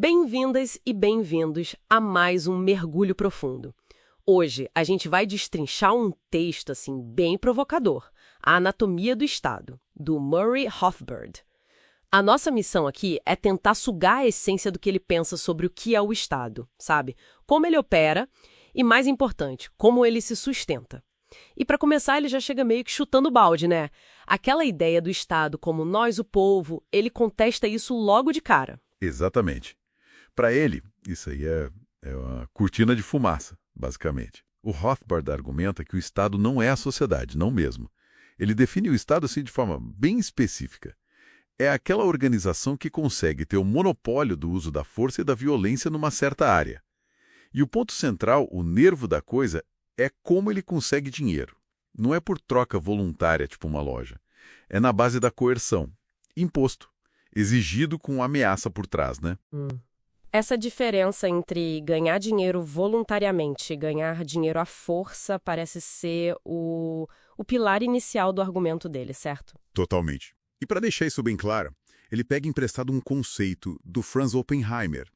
Bem-vindas e bem-vindos a mais um Mergulho Profundo. Hoje a gente vai destrinchar um texto assim bem provocador, A Anatomia do Estado, do Murray Rothbard. A nossa missão aqui é tentar sugar a essência do que ele pensa sobre o que é o Estado, sabe? Como ele opera e, mais importante, como ele se sustenta. E para começar, ele já chega meio que chutando o balde, né? Aquela ideia do Estado como nós, o povo, ele contesta isso logo de cara. Exatamente. Para ele, isso aí é uma cortina de fumaça, basicamente. O Rothbard argumenta que o Estado não é a sociedade, não mesmo. Ele define o Estado assim de forma bem específica. É aquela organização que consegue ter o monopólio do uso da força e da violência numa certa área. E o ponto central, o nervo da coisa, é como ele consegue dinheiro. Não é por troca voluntária, tipo uma loja. É na base da coerção. Imposto. Exigido com ameaça por trás, né? Essa diferença entre ganhar dinheiro voluntariamente e ganhar dinheiro à força parece ser o pilar inicial do argumento dele, certo? Totalmente. E para deixar isso bem claro, ele pega emprestado um conceito do Franz Oppenheimer.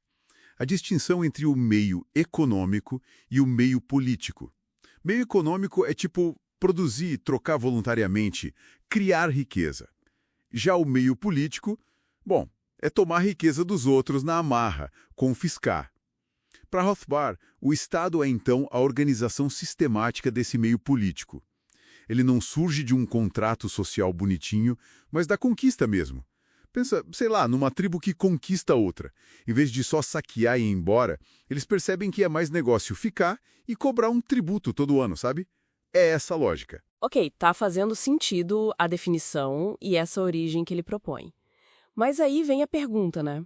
A distinção entre o meio econômico e o meio político. Meio econômico é tipo produzir, trocar voluntariamente, criar riqueza. Já o meio político, bom, é tomar a riqueza dos outros na amarra, confiscar. Para Rothbard, o Estado é então a organização sistemática desse meio político. Ele não surge de um contrato social bonitinho, mas da conquista mesmo. Pensa, sei lá, numa tribo que conquista outra. Em vez de só saquear e ir embora, eles percebem que é mais negócio ficar e cobrar um tributo todo ano, sabe? É essa a lógica. Ok, tá fazendo sentido a definição e essa origem que ele propõe. Mas aí vem a pergunta, né?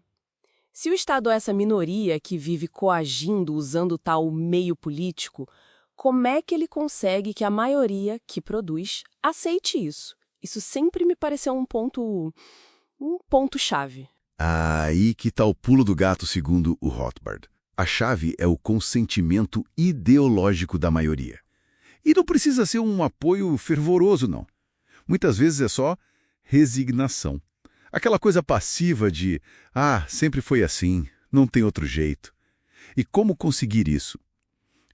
Se o Estado é essa minoria que vive coagindo usando tal meio político, como é que ele consegue que a maioria que produz aceite isso? Isso sempre me pareceu um ponto-chave. Aí que tá o pulo do gato, segundo o Rothbard. A chave é o consentimento ideológico da maioria. E não precisa ser um apoio fervoroso, não. Muitas vezes é só resignação. Aquela coisa passiva de, sempre foi assim, não tem outro jeito. E como conseguir isso?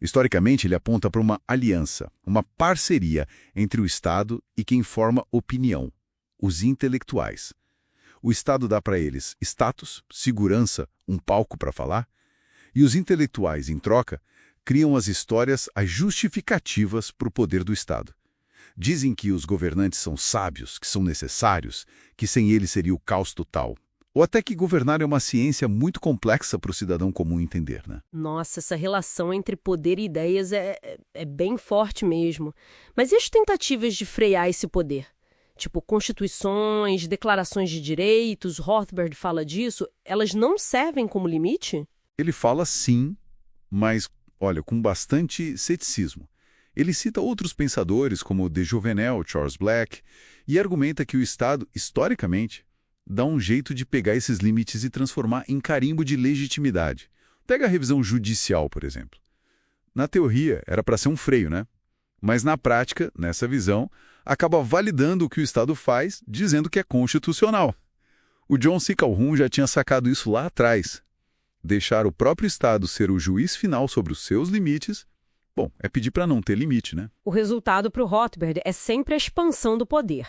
Historicamente, ele aponta para uma aliança, uma parceria entre o Estado e quem forma opinião, os intelectuais. O Estado dá para eles status, segurança, um palco para falar, e os intelectuais, em troca, criam as histórias, as justificativas para o poder do Estado. Dizem que os governantes são sábios, que são necessários, que sem eles seria o caos total. Ou até que governar é uma ciência muito complexa para o cidadão comum entender, né? Nossa, essa relação entre poder e ideias é bem forte mesmo. Mas e as tentativas de frear esse poder? Tipo, constituições, declarações de direitos, Rothbard fala disso, elas não servem como limite? Ele fala sim, mas, olha, com bastante ceticismo. Ele cita outros pensadores, como de Jouvenel, Charles Black, e argumenta que o Estado, historicamente, dá um jeito de pegar esses limites e transformar em carimbo de legitimidade. Pega a revisão judicial, por exemplo. Na teoria, era para ser um freio, né? Mas na prática, nessa visão, acaba validando o que o Estado faz, dizendo que é constitucional. O John C. Calhoun já tinha sacado isso lá atrás. Deixar o próprio Estado ser o juiz final sobre os seus limites, bom, é pedir para não ter limite, né? O resultado para o Rothbard é sempre a expansão do poder.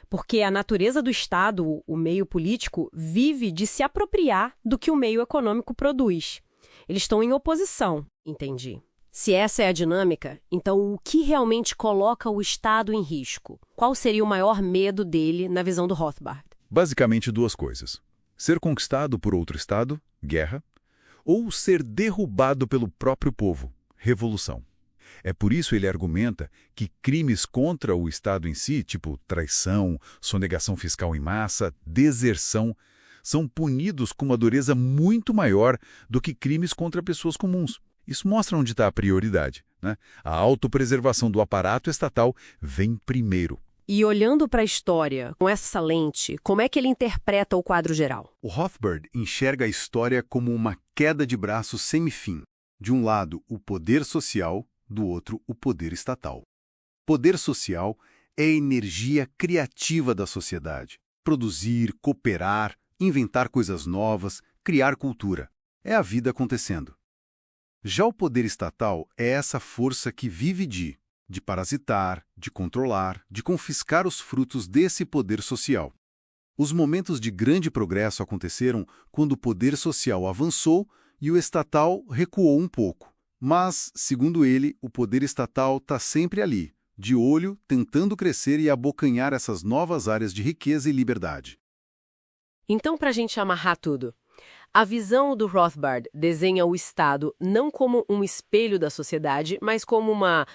Porque a natureza do Estado, o meio político, vive de se apropriar do que o meio econômico produz. Eles estão em oposição, entendi. Se essa é a dinâmica, então o que realmente coloca o Estado em risco? Qual seria o maior medo dele na visão do Rothbard? Basicamente duas coisas. Ser conquistado por outro Estado, guerra, ou ser derrubado pelo próprio povo, revolução. É por isso ele argumenta que crimes contra o Estado em si, tipo traição, sonegação fiscal em massa, deserção, são punidos com uma dureza muito maior do que crimes contra pessoas comuns. Isso mostra onde está a prioridade, né? A autopreservação do aparato estatal vem primeiro. E olhando para a história com essa lente, como é que ele interpreta o quadro geral? O Rothbard enxerga a história como uma queda de braço sem fim. De um lado, o poder social, do outro, o poder estatal. Poder social é a energia criativa da sociedade. Produzir, cooperar, inventar coisas novas, criar cultura. É a vida acontecendo. Já o poder estatal é essa força que vive de parasitar, de controlar, de confiscar os frutos desse poder social. Os momentos de grande progresso aconteceram quando o poder social avançou e o estatal recuou um pouco. Mas, segundo ele, o poder estatal está sempre ali, de olho, tentando crescer e abocanhar essas novas áreas de riqueza e liberdade. Então, para a gente amarrar tudo, a visão do Rothbard desenha o Estado não como um espelho da sociedade, mas como uma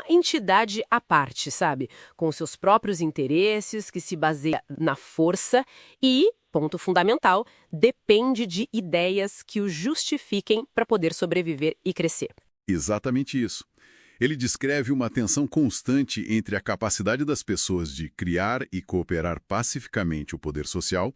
entidade à parte, sabe? Com seus próprios interesses, que se baseia na força e, ponto fundamental, depende de ideias que o justifiquem para poder sobreviver e crescer. Exatamente isso. Ele descreve uma tensão constante entre a capacidade das pessoas de criar e cooperar pacificamente o poder social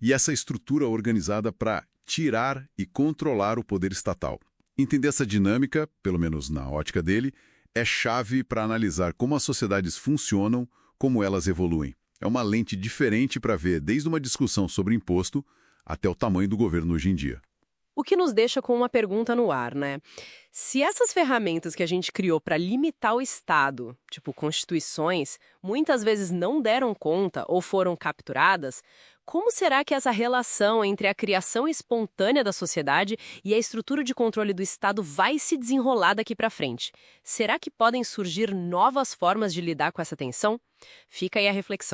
e essa estrutura organizada para tirar e controlar o poder estatal. Entender essa dinâmica, pelo menos na ótica dele, é chave para analisar como as sociedades funcionam, como elas evoluem. É uma lente diferente para ver desde uma discussão sobre imposto até o tamanho do governo hoje em dia. O que nos deixa com uma pergunta no ar, né? Se essas ferramentas que a gente criou para limitar o Estado, tipo constituições, muitas vezes não deram conta ou foram capturadas, como será que essa relação entre a criação espontânea da sociedade e a estrutura de controle do Estado vai se desenrolar daqui para frente? Será que podem surgir novas formas de lidar com essa tensão? Fica aí a reflexão.